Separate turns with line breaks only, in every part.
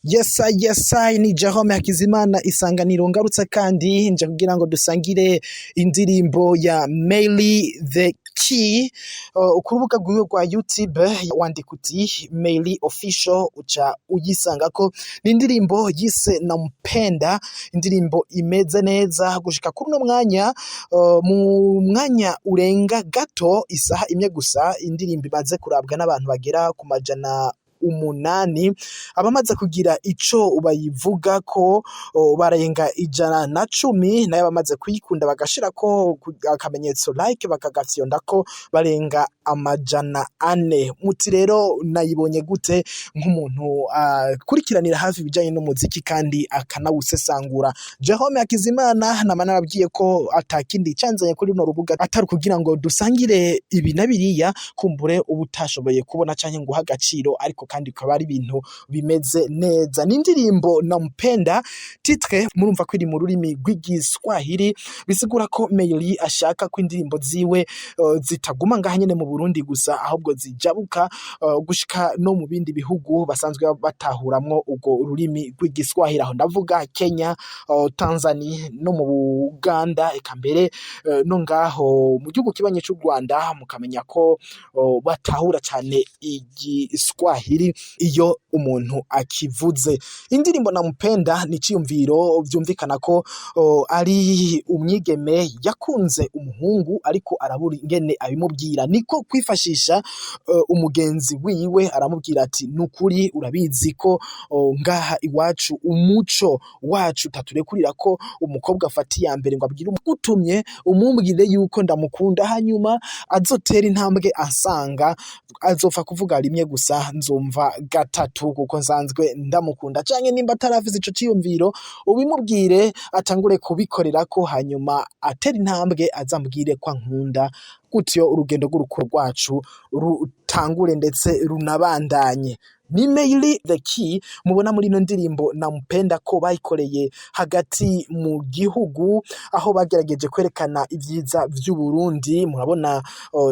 Yes, ni Jerome Hakizimana Isanganiro ngarutse kandi nje kugira ngo dusangire indirimbo ya MEILI the key ukurubuga rwiwe rwa YouTube wandika uti MEILI official uca uyisanga ko ni indirimbo yise NAMPENDA, indirimbo imeze neza gushika kuri no mwanya mu mwanya urenga gato isaha imwe gusa indirimbo imaze kurabwa n'abantu bagera ku majana umunani abamaze kugira ico bayivuga ko barayenga 110 nayo bamaze kuyikunda bagashirako akamenyetso like bakagafyonda ko barenga amajana 4 muti rero nayibonye gute nk'umuntu kurikiranira hafi bijanye n'umuziki kandi akanawusesangura. Jerome Hakizimana namana nababwiye ko atakindi canzanye kuri no rubuga atari kugira ngo dusangire ibi nabiriya kumbure ubutashoboye kubona canke ngo hagaciro ariko kandi kaba ari ibintu bimeze neza. Ni indirimbo NAMPENDA, titre murumva ko iri mu rurimi rw'igiswahili bisigura ko MEILI ashaka ko indirimbo ziwe zitaguma ngaha nyene mu Burundi gusa ahubwo zijabuka gushika no mu bindi bihugu basanzwe batahuramwo ubwo ururimi rw'igiswahili, aho ndavuga Kenya, Tanzania no mu Uganda eka mbere no ngaho mu gihugu kibanye cy'u Rwanda mukamenya ko batahura cyane igiswahili iyo umuntu akivuze. Indirimbo NAMPENDA ni ciyumviro vyumvikana ko ari umwigeme yakunze umuhungu ariko arabura ingene abimubwira, niko kwifashisha umugenzi wiwe aramubwira ati nukuri urabizi ko ngaha iwacu umuco wacu taturekurira ko umukobwa afati ya mbere ngo abwire umugutumye umumbwire yuko ndamukunda hanyuma azotera intambwe asanga azofa kuvuga rimwe gusa nzumva gatatu kuko nsanzwe ndamukunda, canke nimba ataravuze ico ciyumviro ubimubwire atangure kubikorera ko hanyuma atera intambwe azambwire ko ankunda, gutyo urugendo rw'urukundo rwacu rutangure ndetse runabandanye. Ni MEILI the key mubona muri no ndirimbo NAMPENDA ko bayikoreye hagati mu gihugu aho bagerageje kwerekana ivyiza vy'u Burundi. Murabona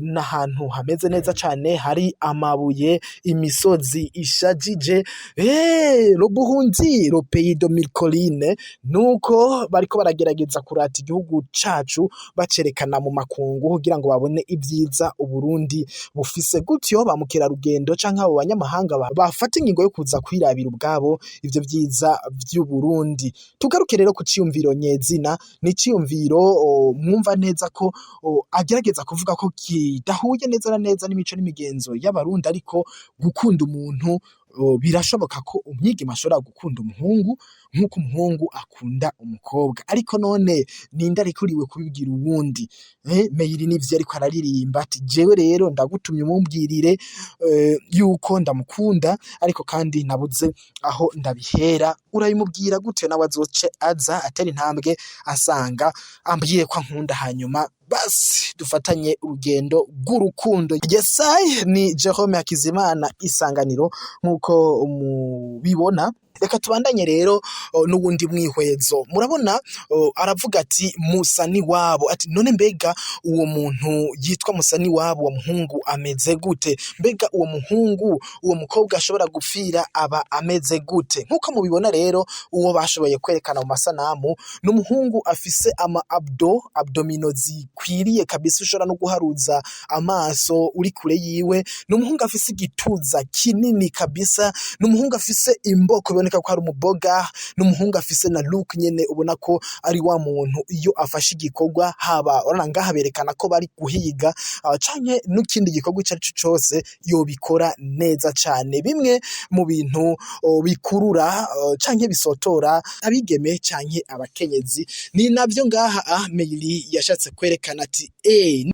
n'ahantu hameze neza cane, hari amabuye, imisozi ishajije, le Burundi, le pays de mille collines, nuko bariko baragerageza kurata igihugu cacu bacerekana mu makungu kugira ngo babone ivyiza u Burundi bufise, gutyo bamukera rugendo canke abo banyamahanga bafata ingingo yo kuza kwirabira ubwabo ivyo vyiza vy'u Burundi. Tugaruke rero ku ciyumviro nyezina, ni ciyumviro mwumva neza ko agerageza kuvuga ko kidahuye neza na neza n'imico n'imigenzo y'abarundi, ariko gukunda umuntu birashoboka ko umwigeme ashobora gukunda umuhungu nk'uko umuhungu akunda umukobwa, ariko none ninde arikuriwe kubibwira uwundi? MEILI nivyo ariko araririmba ati jewe rero ndagutumye umumbwirire yuko ndamukunda ariko kandi nabuze aho ndabihera, urabimubwira gute nawe azoce aza atera intambwe asanga ambwiye ko ankunda hanyuma basi dufatanye urugendo rw'urukundo. Yesai ni Jerome Hakizimana Isanganiro nkuko mubibona. Reka tubandanye rero n'ubundi mwihwezo. Murabona aravuga ati musani wabo, ati none mbega uwo muntu yitwa musani wabo wa muhungu ameze gute? Mbega uwo muhungu uwo mukobwa ashobora gupfira aba ameze gute? Nkuko mubibona rero uwo bashoboye kwerekana mu masanamu n'umuhungu afise ama abdomino zikwiriye kabisa, ushobora no guharuza amaso uri kure yiwe, n'umuhungu afise igituza kinini kabisa, n'umuhungu afise imboko ko hari umuboga, n'umuhungu afise na look nyene ubona ko ari wa muntu iyo afashe igikorwa haba oranga haberekana ko bari guhiga canke n'ikindi gikorwa icari cose yobikora neza cane. Bimwe mu bintu bikurura canke bisotora abigeme canke abakenyezi, ni navyo ngaha MEILI yashatse kwerekana ati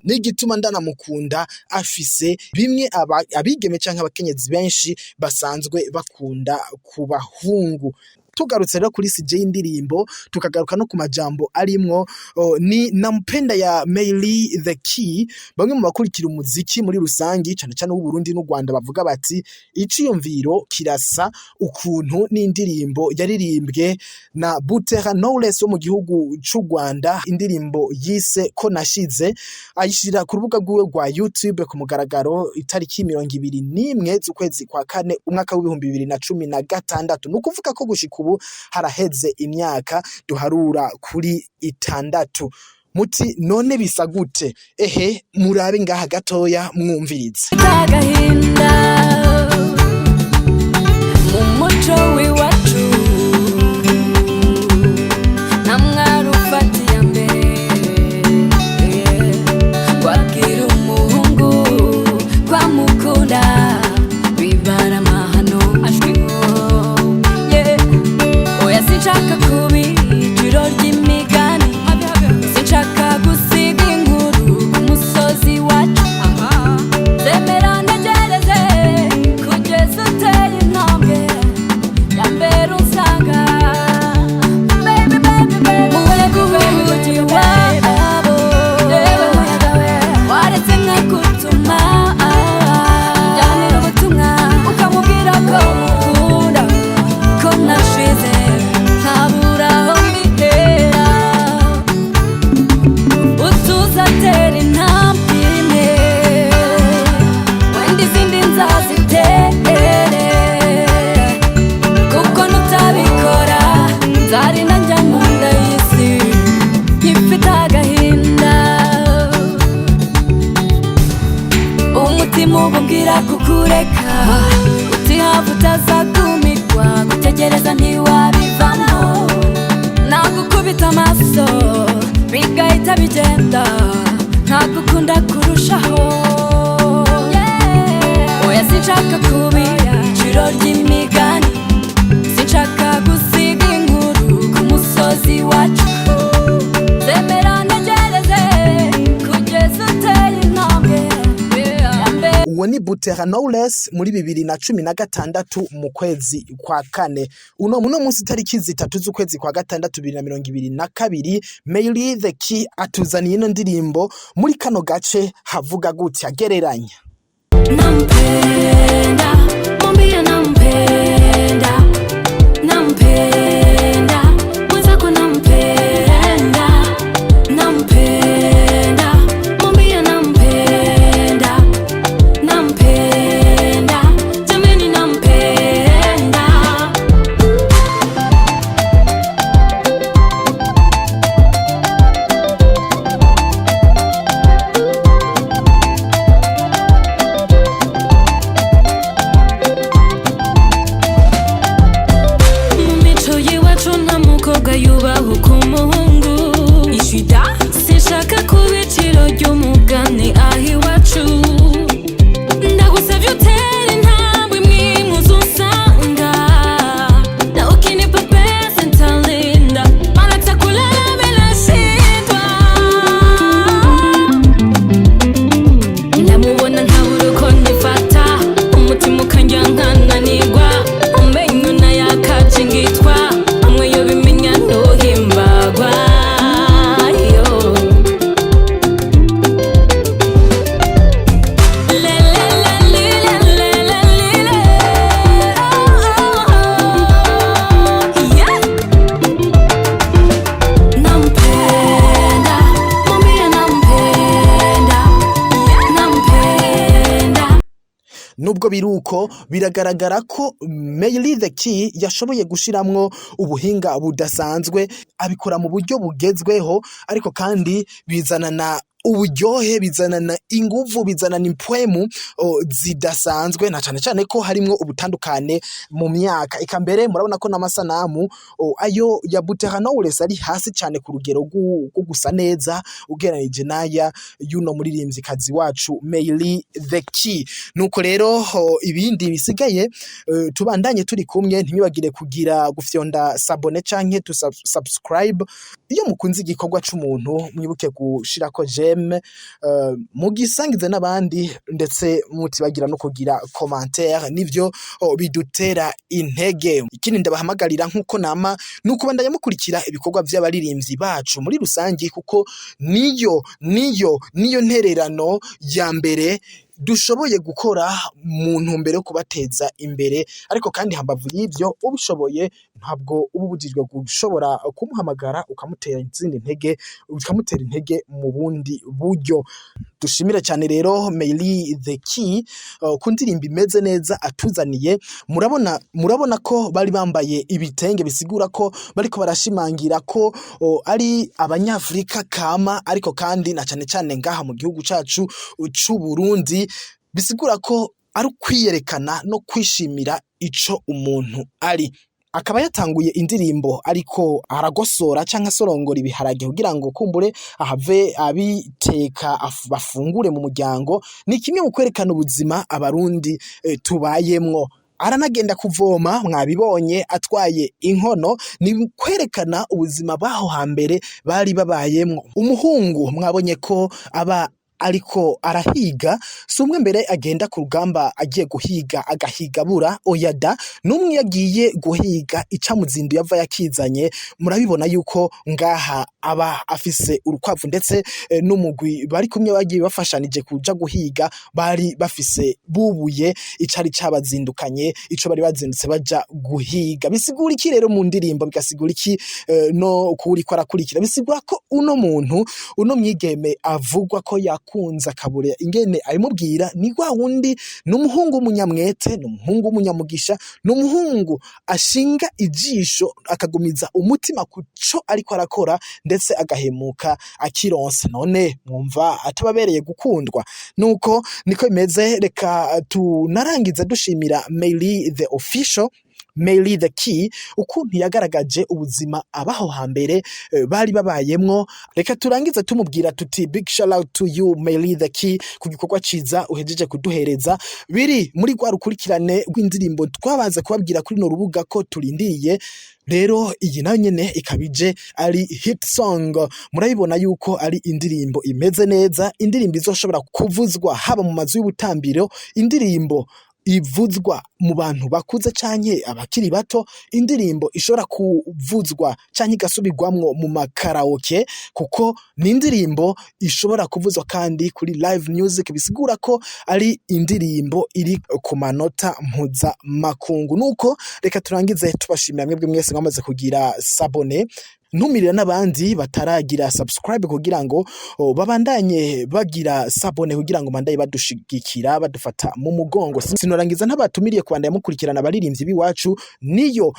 n'igituma ndanamukunda afise bimwe abigeme canke abakenyezi benshi basanzwe bakunda kubahungu. tugarutse rero kuri CJ y'indirimbo tukagaruka no ku majambo arimwo ni nampenda ya MEILI the key. Bamwe mu bakurikira umuziki muri rusangi cyane cyane w'u Burundi n'u Rwanda bavuga bati iciyumviro kirasa ukuntu n'indirimbo yaririmbwe na Butera Knowless wo mu gihugu c'u Rwanda, indirimbo yise ko nashize ayishira ku rubuga rwiwe rwa YouTube ku mugaragaro itariki 21 z'ukwezi kwa kane umwaka w'2016. Nukuvuga ko gushika ubu haraheze imyaka duharura kuri 6. Muti none bisa gute? Ehe, murabe ngaha gatoya mwumvirize.
Agahinda mu muco w'iwacu namwarufatiye mbere wagira umuhungu kwamukunda bibara amahano ashwiho oya sinshaka kubi ijoro ry'imigani sinshaka gusiga inkuru ku musozi wacu zemera ntegereze kugeza uteye intambwe ya mbere unsanga baby baby baby muwe guhugiye wabo yewe muyaga we waretse nkagutuma njyanira ubutumwa ukamubwira ko mukunda ko nashize ntabura aho mbitera utuzatera intambwe imwe wenda izindi nzazitere kuko nutabikora nzarinda njya mu nda y'isi nkifite agahinda umutima ububwira kukureka uti hafi utazagumirwa gutegereza ntiwabivamo nagukubita amaso bigahita bigenda ntagukunda kurushaho oya sinshaka kubi ijoro ry'imigani sinshaka gusiga inkuru ku musozi wacu zemera ntegereze kugeza uteye intambwe ya mbere.
Uwo ni Butera Knowless muri 2016 mu kwezi kwa kane. Uno munsi itariki 3 z'ukwezi kwa gatandatu 2022 MEILI the key atuzaniye ino ndirimbo muri kano gace havuga gutya gereranya.
Nampenda, mwambie nampenda, nampenda, mwenzako nampenda, nampenda, mwambie nampenda, nampenda, jameni nampenda. Mu mico y'iwacu nta mukobwa yubaho ku muhungu ishida sinshaka kuba iciro ry'umugani aho iwacu ndagusabye utera intambwe imwe muzusanga na ukinipa pesa ntalinda maana kulala bila shida ndamubona nkabura uko nifata umutima ukanjya nkananirwa umenyo nayakaje ngitwa amwe yo bimenya ntuhimbagwa yo nampenda mwambie nampenda nampenda.
Nubwo biruko biragaragara ko MEILI the key yashoboye gushiramwo ubuhinga budasanzwe abikora mu buryo bugezweho, ariko kandi bizanana uburyohe, bizanana inguvu, bizanana impwemu zidasanzwe, na cyane cyane ko harimwo ubutandukane mu myaka. Eka mbere murabona ko n'amasanamu ayo ya Butera Knowless ari hasi cyane ku rugero rwo gusa neza ugereranije n'aya yuno muririmvyikazi wacu MEILI the key. Nuko rero ibindi bisigaye tubandanye turi kumwe, ntimwibagire kugira gufyonda sabone canke to subscribe iyo mukunze igikorwa c'umuntu, mwibuke gushirako j'aime j'aime mugisangize n'abandi ndetse mutibagira no kugira commentaire nivyo bidutera intege. Ikindi ndabahamagarira nkuko nama nuko bandanya mukurikira ibikorwa vy'abaririmbyi bacu muri rusangi kuko niyo ntererano ya mbere dushoboye gukora mu ntumbero yo kubateza imbere, ariko kandi hambavu y'ivyo ubishoboye ntabwo uba ubujijwe gushobora kumuhamagara ukamutera intege mu bundi buryo. Dushimira cyane rero MEILI the key ku ndirimbo imeze neza atuzaniye. Murabona ko bari bambaye ibitenge bisigura ko bariko barashimangira ko ari abanyafrika kama, ariko kandi na cyane cyane ngaha mu gihugu cacu c'u Burundi bisigura ko ari kwiyerekana no kwishimira ico umuntu ari. Akaba yatanguye indirimbo ariko aragosora canke asorongora ibiharage kugira ngo kumbure ahave abiteka bafungure mu muryango. Ni kimwe mu kwerekana ubuzima abarundi tubayemwo. Aranagenda kuvoma, mwabibonye atwaye inkono, ni kwerekana ubuzima baho hambere bari babayemwo. Umuhungu mwabonye ko aba ariko arahiga, si umwe mbere agenda ku rugamba agiye guhiga agahigabura, oyada n'umwe yagiye guhiga icamuzindu yava yakizanye. Murabibona yuko ngaha aba afise urukwavu ndetse n'umugwi bari kumwe bagiye bafashanije kuja guhiga, bari bafise bubuye icari cabazindukanye, ico bari bazindutse baja guhiga. Bisigura iki rero mu ndirimbo? Bigasigura iki no kuri ko arakurikira? Bisigura ko uno muntu, uno mwigeme avugwa ko yakunza kabure ingene ayimubwira ni gwa wundi, n'umuhungu w'umunyamwete, n'umuhungu w'umunyamugisha, n'umuhungu ashinga ijisho akagumiza umutima kuco ariko arakora ndetse agahemuka akironse. None mwumva atababereye gukundwa? Nuko niko imeze. Reka tunarangiza dushimira MEILI the official, MEILI the key, ukuntu yagaragaje ubuzima abaho hambere bari babayemwo. Reka turangiza tumubwira tuti big shout out to you MEILI the key ku gikorwa ciza uhejeje kuduhereza, biri muri gwa rukurikirane rw'indirimbo twabaza kubabwira kuri no rubuga ko turindiriye. Rero iyi nayo nyene ikabije ari hit song. Murabibona yuko ari indirimbo imeze neza, indirimbo izoshobora kuvuzwa haba mu mazu y'ubutambiro, indirimbo ivuzwa mu bantu bakuze canke abakiri bato, indirimbo ishobora kuvuzwa canke igasubirwamwo mu makaraoke, kuko ni indirimbo ishobora kuvuzwa kandi kuri live music. Bisigura ko ari indirimbo iri ku manota mpuza makungu. Nuko reka turangize tubashimira mwebwe mwese mwamaze kugira sabone. Ntumirira n'abandi bataragira subscribe kugira ngo babandanye bagira sabone kugira ngo bandaye badushigikira badufata mu mugongo. Sinorangiza ntabatumiriye kubandanya mukurikirana abaririmbyi biwacu, niyo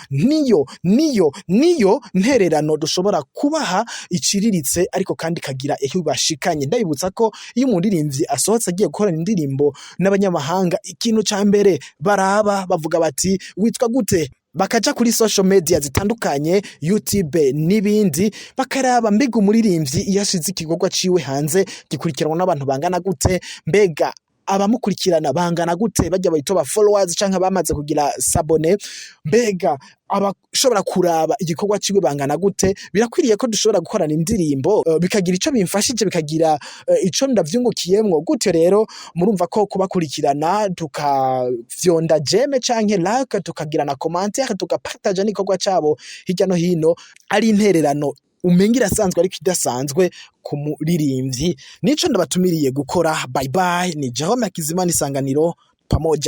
ntererano dushobora kubaha iciriritse ariko kandi kagira iyo bashikanye. Ndabibutsa ko iyo umuririmbyi asohotse agiye gukora indirimbo n'abanyamahanga, ikintu ca mbere baraba bavuga bati witwa gute, bakaja kuri social media zitandukanye, YouTube n'ibindi, bakaraba mbega umuririmbyi iyo ashize igikorwa ciwe hanze gikurikiranwa n'abantu bangana gute, mbega abamukurikirana bangana gute, bajya bayito ba followers canke bamaze kugira sabone, mbega abashobora kuraba igikorwa ciwe bangana gute. Birakwiriye ko dushobora gukorana indirimbo bikagira ico bimfashije, bikagira ico ndavyungukiyemwo. Gutyo rero murumva ko kubakurikirana tukavyonda jeme canke like, tukagira na commentaire, tugapartage n'igikorwa cabo hirya no hino, ari intererano umengira asanzwe ariko idasanzwe ku muririmbyi. Nico ndabatumiriye gukora. Bye bye, ni Jerome Hakizimana, Isanganiro pamoja.